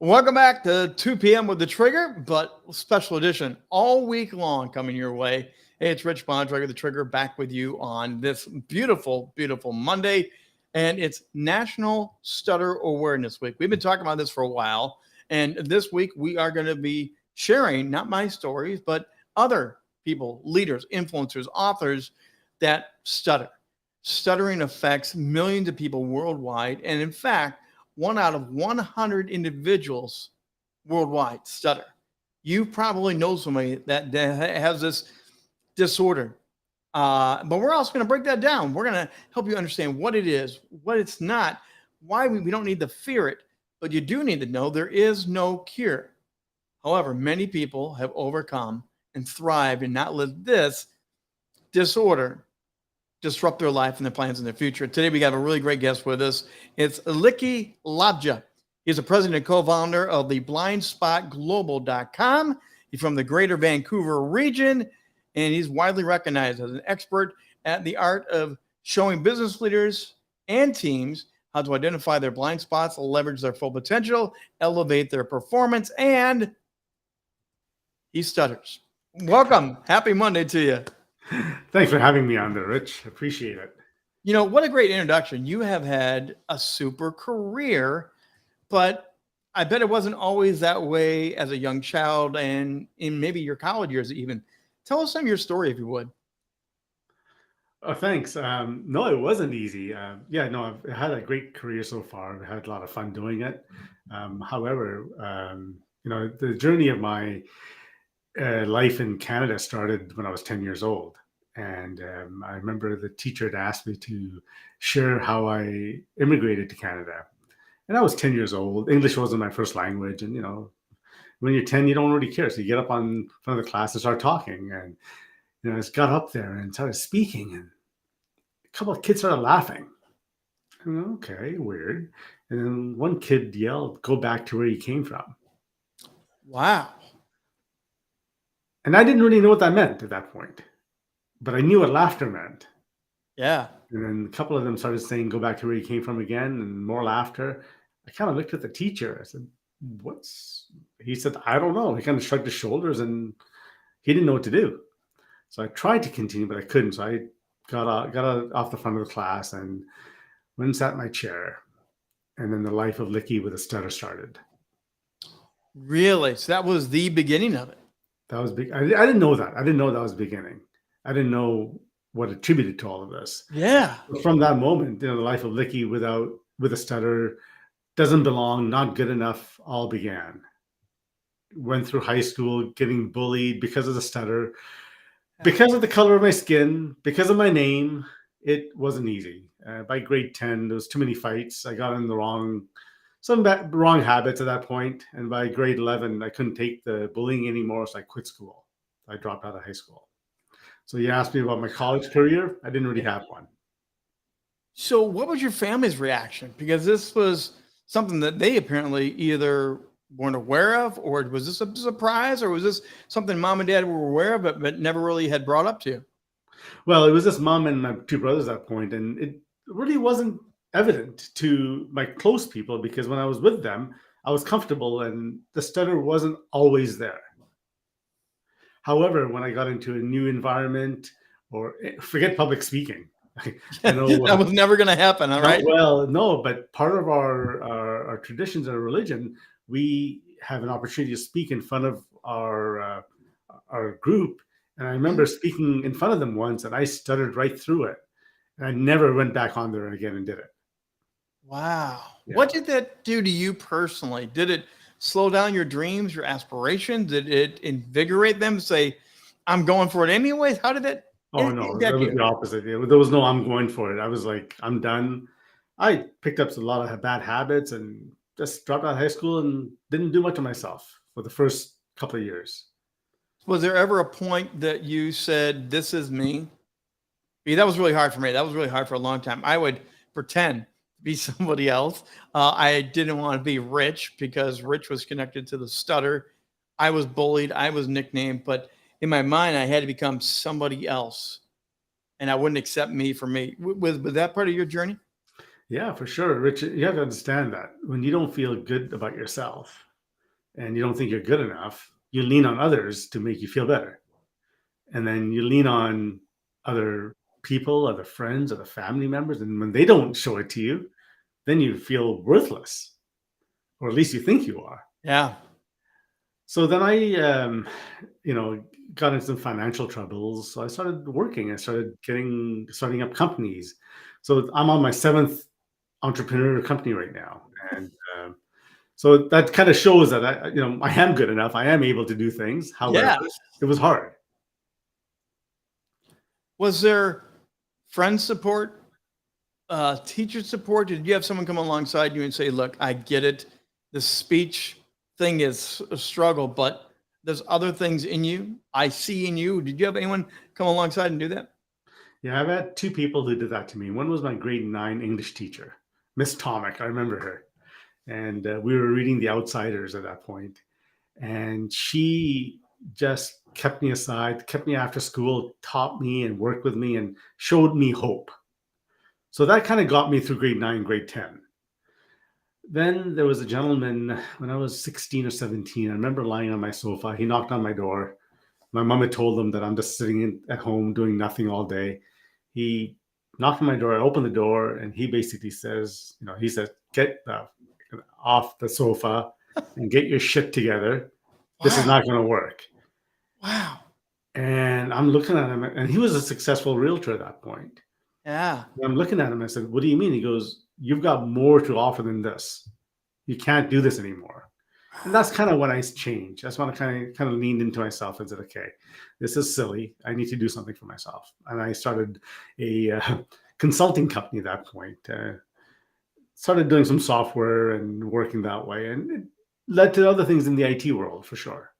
Welcome back to 2 p.m. with the Trigger, but special edition all week long coming your way. Hey, it's Rich Bontrager, the Trigger, back with you on this beautiful, beautiful Monday. And it's National Stutter Awareness Week. We've been talking about this for a while. And this week we are going to be sharing not my stories, but other people, leaders, influencers, authors that stutter. Stuttering affects millions of people worldwide. And in fact, 1 out of 100 individuals worldwide stutter. You probably know somebody that has this disorder. But we're also going to break that down. We're going to help you understand what it is, what it's not, why we don't need to fear it, but you do need to know there is no cure. However, many people have overcome and thrived and not let this disorder disrupt their life and their plans in the future. Today, we have a really great guest with us. It's Likky Lavji. He's the president and co-founder of the blindspotglobal.com. He's from the greater Vancouver region, and he's widely recognized as an expert at the art of showing business leaders and teams how to identify their blind spots, leverage their full potential, elevate their performance, and he stutters. Welcome. Happy Monday to you. Thanks for having me on there, Rich. Appreciate it. You know, what a great introduction. You have had a super career, but I bet it wasn't always that way as a young child and in maybe your college years even. Tell us some of your story, if you would. Oh, thanks. No, it wasn't easy. I've had a great career so far. I've had a lot of fun doing it. However, the journey of my life in Canada started when I was 10 years old. And I remember the teacher had asked me to share how I immigrated to Canada. And I was 10 years old. English wasn't my first language. And, when you're 10, you don't really care. So you get up on front of the class and start talking. And, I just got up there and started speaking. And a couple of kids started laughing. And, okay, weird. And then one kid yelled, "Go back to where you came from." Wow. And I didn't really know what that meant at that point. But I knew what laughter meant. Yeah. And then a couple of them started saying, "Go back to where you came from" again, and more laughter. I kind of looked at the teacher. I said, He said, "I don't know." He kind of shrugged his shoulders and he didn't know what to do. So I tried to continue, but I couldn't. So I got off the front of the class and went and sat in my chair. And then the life of Likky with a stutter started. Really? So that was the beginning of it. That was big. I didn't know that. I didn't know that was the beginning. I didn't know what attributed to all of this. Yeah. But from that moment, the life of Likky with a stutter, doesn't belong, not good enough, all began. Went through high school getting bullied because of the stutter, because of the color of my skin, because of my name. It wasn't easy. By grade 10, there was too many fights. I got in the wrong habits at that point. And by grade 11, I couldn't take the bullying anymore, so I quit school. I dropped out of high school. So you asked me about my college career. I didn't really have one. So what was your family's reaction? Because this was something that they apparently either weren't aware of, or was this a surprise, or was this something mom and dad were aware of, but never really had brought up to you? Well, it was just mom and my two brothers at that point, and it really wasn't evident to my close people because when I was with them, I was comfortable and the stutter wasn't always there. However, when I got into a new environment, or forget public speaking, that was never going to happen. All right. Well, no, but part of our traditions and our religion, we have an opportunity to speak in front of our group. And I remember speaking in front of them once, and I stuttered right through it, and I never went back on there again and did it. Wow. Yeah. What did that do to you personally? Did it slow down your dreams, your aspirations? Did it invigorate them to say, "I'm going for it anyways"? How did that? Oh, no, that was the opposite. There was no "I'm going for it." I was like, I'm done. I picked up a lot of bad habits and just dropped out of high school and didn't do much of myself for the first couple of years. Was there ever a point that you said, "This is me"? Yeah, that was really hard for me. That was really hard for a long time. I would pretend to be somebody else. I didn't want to be Rich because Rich was connected to the stutter. I was bullied. I was nicknamed, but in my mind, I had to become somebody else, and I wouldn't accept me for me. Was that part of your journey? Yeah, for sure, Rich. You have to understand that when you don't feel good about yourself, and you don't think you're good enough, you lean on others to make you feel better. And then you lean on other people, other friends, other family members. And when they don't show it to you, then you feel worthless, or at least you think you are. Yeah. So then I, got into some financial troubles. So I started working. I started starting up companies. So I'm on my seventh entrepreneur company right now, and so that kind of shows that I am good enough. I am able to do things. However, Yeah. it was hard. Was there friend support, teacher support? Did you have someone come alongside you and say, look, I get it. The speech thing is a struggle, but there's other things in you. I see in you. Did you have anyone come alongside and do that? Yeah, I've had two people who did that to me. One was my grade 9 English teacher, Miss Tomic. I remember her, and we were reading The Outsiders at that point, and she just kept me aside, kept me after school, taught me and worked with me and showed me hope. So that kind of got me through grade 9, grade 10. Then there was a gentleman when I was 16 or 17. I remember lying on my sofa. He knocked on my door. My mom had told him that I'm just sitting at home doing nothing all day. He knocked on my door. I opened the door, and he basically says, he said, "Get off the sofa and get your shit together. This is Wow. not going to work." Wow. And I'm looking at him, and he was a successful realtor at that point. Yeah. And I'm looking at him. I said, "What do you mean?" He goes, "You've got more to offer than this. You can't do this anymore." And that's kind of when I changed. That's when I kind of leaned into myself and said, "Okay, this is silly. I need to do something for myself." And I started a consulting company at that point. Started doing some software and working that way, and it led to other things in the IT world for sure.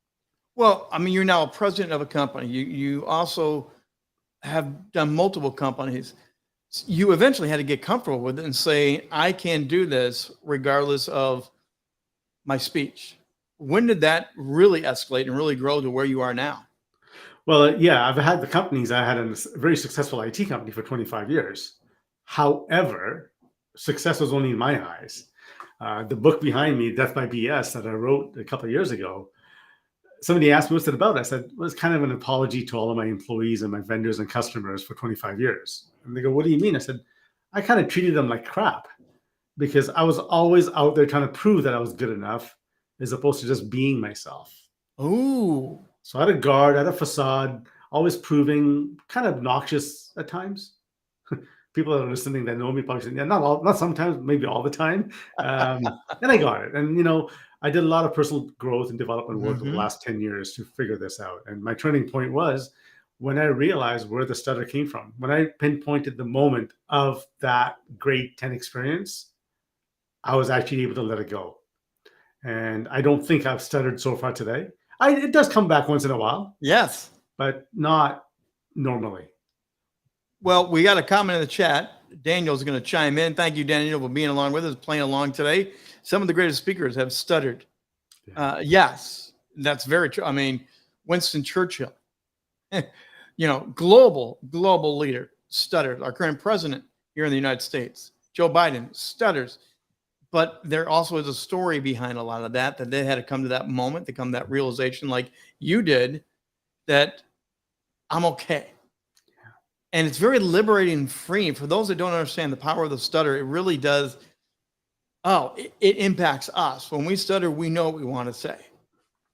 Well, I mean, you're now a president of a company. You also have done multiple companies. You eventually had to get comfortable with it and say, I can do this regardless of my speech. When did that really escalate and really grow to where you are now? Well, yeah, I've had the companies. I had a very successful IT company for 25 years. However, success was only in my eyes. The book behind me, Death by BS, that I wrote a couple of years ago, somebody asked me, what's it about? I said, well, it's kind of an apology to all of my employees and my vendors and customers for 25 years. And they go, what do you mean? I said, I kind of treated them like crap because I was always out there trying to prove that I was good enough as opposed to just being myself. Ooh. So I had a guard, I had a facade, always proving, kind of obnoxious at times. People that are listening that know me probably saying, yeah, not sometimes, maybe all the time. And I got it. And I did a lot of personal growth and development work over the Mm-hmm. last 10 years to figure this out. And my turning point was when I realized where the stutter came from. When I pinpointed the moment of that grade 10 experience, I was actually able to let it go. And I don't think I've stuttered so far today. It does come back once in a while, Yes. but not normally. Well, we got a comment in the chat. Daniel's going to chime in. Thank you, Daniel, for being along with us, playing along today. Some of the greatest speakers have stuttered. Yeah. Yes, that's very true. I mean, Winston Churchill, global leader, stuttered. Our current president here in the United States, Joe Biden, stutters. But there also is a story behind a lot of that they had to come to that moment, to come to that realization like you did, that I'm okay. And it's very liberating and freeing. For those that don't understand the power of the stutter, it really does. It impacts us. When we stutter, we know what we want to say.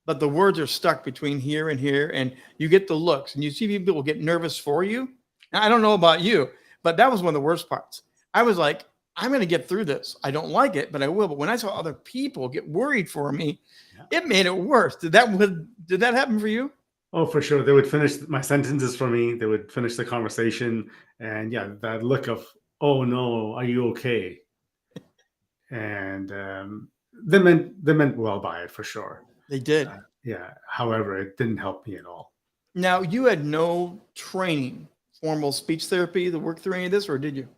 But the words are stuck between here and here, and you get the looks, and you see people get nervous for you. Now, I don't know about you, but that was one of the worst parts. I was like, I'm going to get through this. I don't like it, but I will. But when I saw other people get worried for me, it made it worse. Did that happen for you? Oh, for sure. They would finish my sentences for me. They would finish the conversation. And yeah, that look of, oh no, are you okay? And they meant well by it for sure. They did. Yeah. However, it didn't help me at all. Now, you had no training, formal speech therapy to work through any of this, or did you?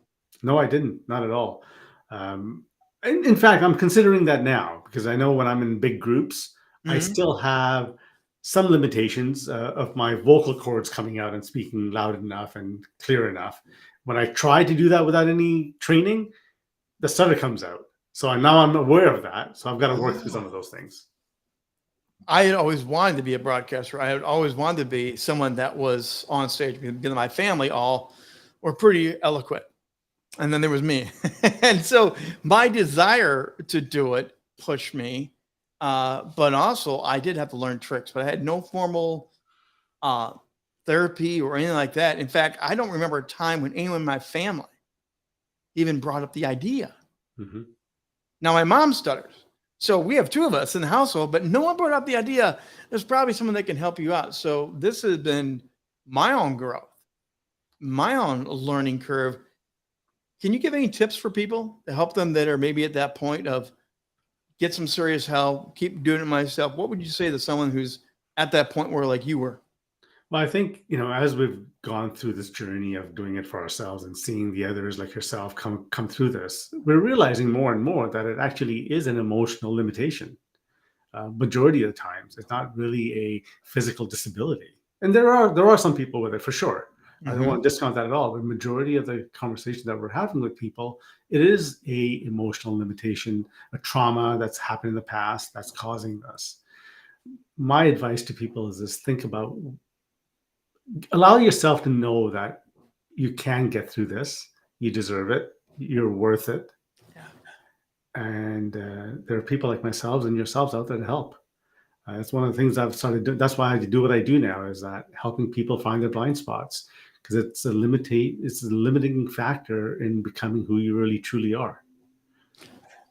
No, I didn't. Not at all. In fact, I'm considering that now because I know when I'm in big groups, I still have some limitations of my vocal cords coming out and speaking loud enough and clear enough. When I try to do that without any training, the stutter comes out. So now I'm aware of that. So I've got to work through some of those things. I had always wanted to be a broadcaster. I had always wanted to be someone that was on stage because my family all were pretty eloquent. And then there was me. And so my desire to do it pushed me. But also, I did have to learn tricks, but I had no formal uh, therapy or anything like that. In fact, I don't remember a time when anyone in my family even brought up the idea. Mhm. Now, my mom stutters. So we have two of us in the household, but no one brought up the idea. There's probably someone that can help you out. So this has been my own growth, my own learning curve. Can you give any tips for people to help them that are maybe at that point of get some serious help, keep doing it myself? What would you say to someone who's at that point where like you were? Well, I think, as we've gone through this journey of doing it for ourselves and seeing the others like yourself come through this, we're realizing more and more that it actually is an emotional limitation. Majority of the times, it's not really a physical disability. And there are some people with it for sure. I don't Hmm. want to discount that at all. The majority of the conversations that we're having with people, it is a emotional limitation, a trauma that's happened in the past that's causing this. My advice to people is this: think about, allow yourself to know that you can get through this. You deserve it. You're worth it. Yeah. And there are people like myself and yourselves out there to help. That's one of the things I've started doing. That's why I do what I do now, is that helping people find their blind spots, because it's a limiting factor in becoming who you really truly are.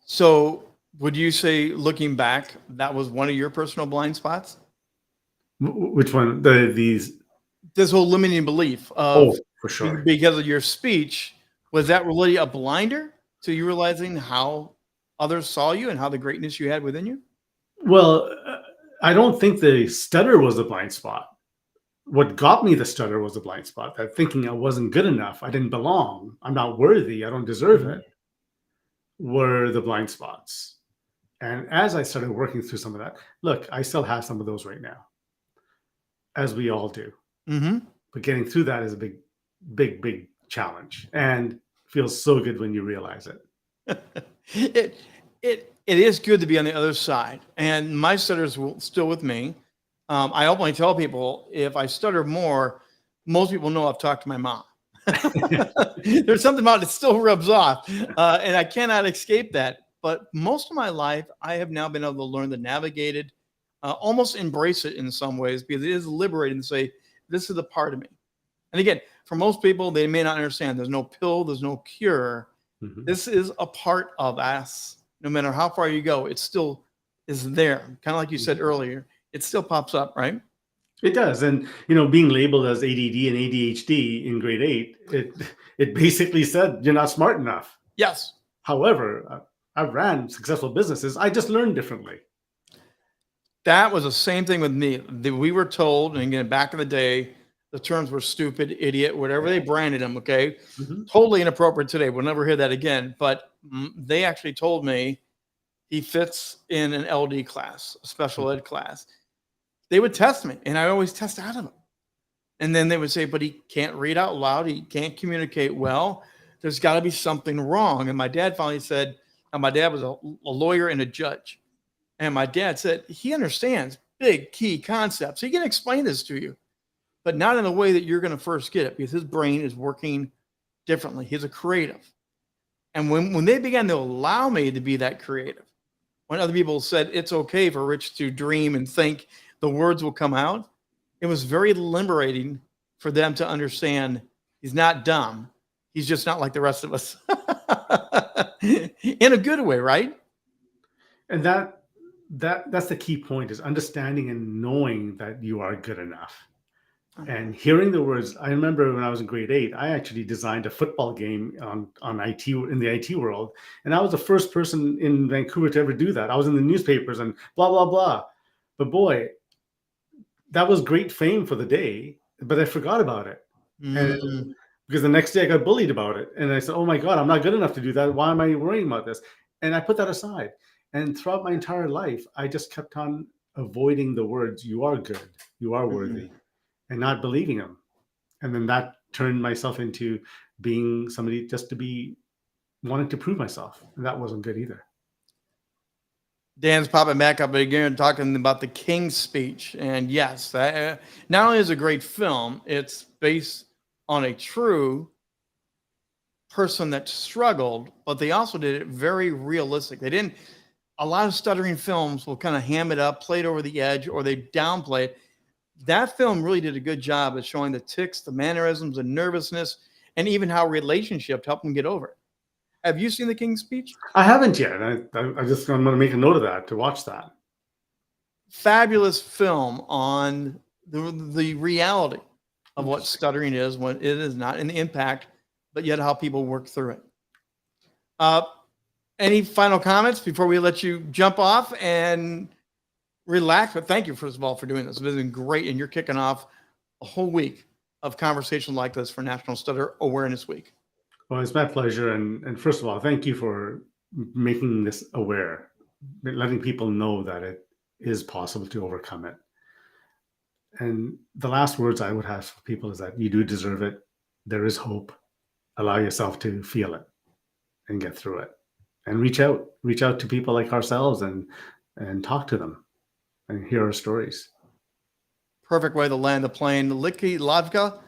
So would you say looking back, that was one of your personal blind spots? Which one? These? This whole limiting belief of Oh, for sure. because of your speech, was that really a blinder to you realizing how others saw you and how the greatness you had within you? Well, I don't think the stutter was a blind spot. What got me the stutter was a blind spot. That thinking I wasn't good enough, I didn't belong, I'm not worthy, I don't deserve Mhm. it, were the blind spots. And as I started working through some of that, look, I still have some of those right now, as we all do. Mhm. But getting through that is a big, big, big challenge, and feels so good when you realize it. It it is good to be on the other side, and my stutter's still with me. I openly tell people if I stutter more, most people know I've talked to my mom. There's something about it still rubs off, and I cannot escape that. But most of my life, I have now been able to learn to navigate it, almost embrace it in some ways, because it is liberating to say this is a part of me. And again, for most people, they may not understand. There's no pill. There's no cure. Mhm. This is a part of us. No matter how far you go, it still is there. Kind of like you said earlier, it still pops up, right? It does, and being labeled as ADD and ADHD in grade 8, it basically said you're not smart enough. Yes. However, I've ran successful businesses. I just learned differently. That was the same thing with me. We were told, and again, back in the day, the terms were stupid, idiot, whatever they branded them. Okay, Mhm. totally inappropriate today. We'll never hear that again. But they actually told me he fits in an LD class, a special ed class. They would test me, and I always test out of them. And then they would say, but he can't read out loud. He can't communicate well. There's got to be something wrong. And my dad finally said, and my dad was a lawyer and a judge. And my dad said, he understands big key concepts. He can explain this to you, but not in the way that you're going to first get it because his brain is working differently. He's a creative. And when they began to allow me to be that creative, when other people said it's okay for Rich to dream and think the words will come out, it was very liberating for them to understand he's not dumb. He's just not like the rest of us in a good way, right? And that's the key point, is understanding and knowing that you are good enough. And hearing the words, I remember when I was in grade 8, I actually designed a football game on IT, in the IT world, and I was the first person in Vancouver to ever do that. I was in the newspapers and blah blah blah. But boy, that was great fame for the day, but I forgot about it. And Mm. because the next day I got bullied about it, and I said, "Oh my God, I'm not good enough to do that. Why am I worrying about this?" And I put that aside. And throughout my entire life, I just kept on avoiding the words "you are good," "you are Mhm. worthy," and not believing them. And then that turned myself into being somebody just to be wanting to prove myself, and that wasn't good either. Dan's popping back up again, talking about the King's Speech. And yes, that, not only is it a great film, it's based on a true person that struggled, but they also did it very realistic. They didn't, a lot of stuttering films will kind of ham it up, play it over the edge, or they downplay it. That film really did a good job at showing the tics, the mannerisms, the nervousness, and even how relationships helped them get over it. Have you seen The King's Speech? I haven't yet. I just I'm going to make a note of that to watch that. Fabulous film on the reality of what stuttering is, when it is not, and the impact, but yet how people work through it. Any final comments before we let you jump off and relax? But thank you, first of all, for doing this. It's been great, and you're kicking off a whole week of conversation like this for National Stutter Awareness Week. Well, it's my pleasure. And first of all, thank you for making this aware, letting people know that it is possible to overcome it. And the last words I would have for people is that you do deserve it. There is hope. Allow yourself to feel it and get through it. And reach out to people like ourselves and talk to them and hear our stories. Perfect way to land the plane. Likky Lavji.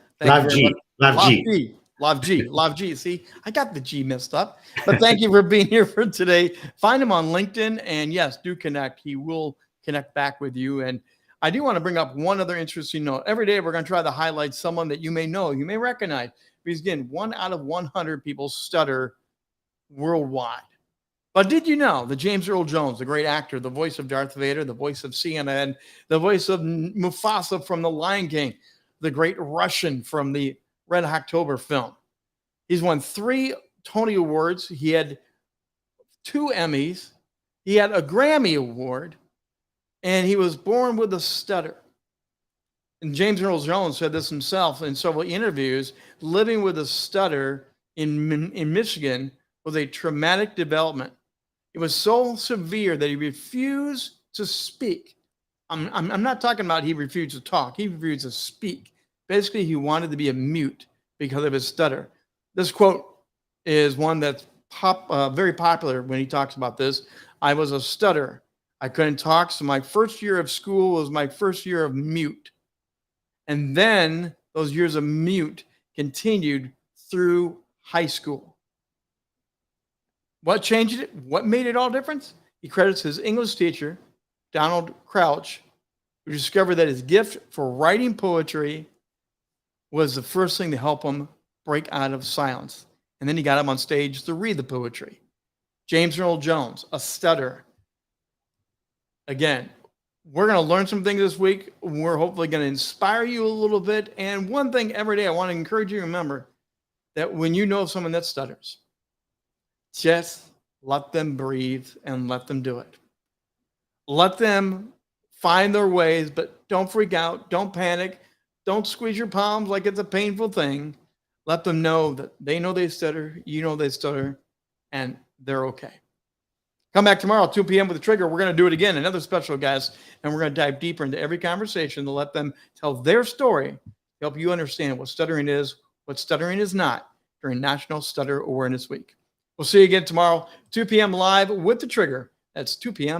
Lavji. See, I got the G messed up. But thank you for being here for today. Find him on LinkedIn, and yes, do connect. He will connect back with you. And I do want to bring up one other interesting note. Every day we're going to try to highlight someone that you may know, you may recognize. Because again, 1 out of 100 people stutter worldwide. But did you know that James Earl Jones, the great actor, the voice of Darth Vader, the voice of CNN, the voice of Mufasa from The Lion King, the great Russian from the Red October film, he's won 3 Tony Awards. He had 2 Emmys. He had a Grammy Award, and he was born with a stutter. And James Earl Jones said this himself in several interviews. Living with a stutter in Michigan was a traumatic development. It was so severe that he refused to speak. I'm not talking about he refused to talk. He refused to speak. Basically, he wanted to be a mute because of his stutter. This quote is one that's very popular when he talks about this. I was a stutterer. I couldn't talk, so my first year of school was my first year of mute. And then those years of mute continued through high school. What changed it? What made it all different? He credits his English teacher, Donald Crouch, who discovered that his gift for writing poetry was the first thing to help him break out of silence. And then he got him on stage to read the poetry. James Earl Jones, a stutterer. Again, we're going to learn some things this week. We're hopefully going to inspire you a little bit. And one thing every day, I want to encourage you to remember that when you know someone that stutters, just let them breathe and let them do it. Let them find their ways, but don't freak out. Don't panic. Don't squeeze your palms like it's a painful thing. Let them know that they know they stutter, you know they stutter, and they're okay. Come back tomorrow, 2 p.m. with The Trigger. We're going to do it again, another special guest, and we're going to dive deeper into every conversation to let them tell their story, help you understand what stuttering is, what stuttering is not during National Stutter Awareness Week. We'll see you again tomorrow, 2 p.m. live with The Trigger. That's 2 p.m.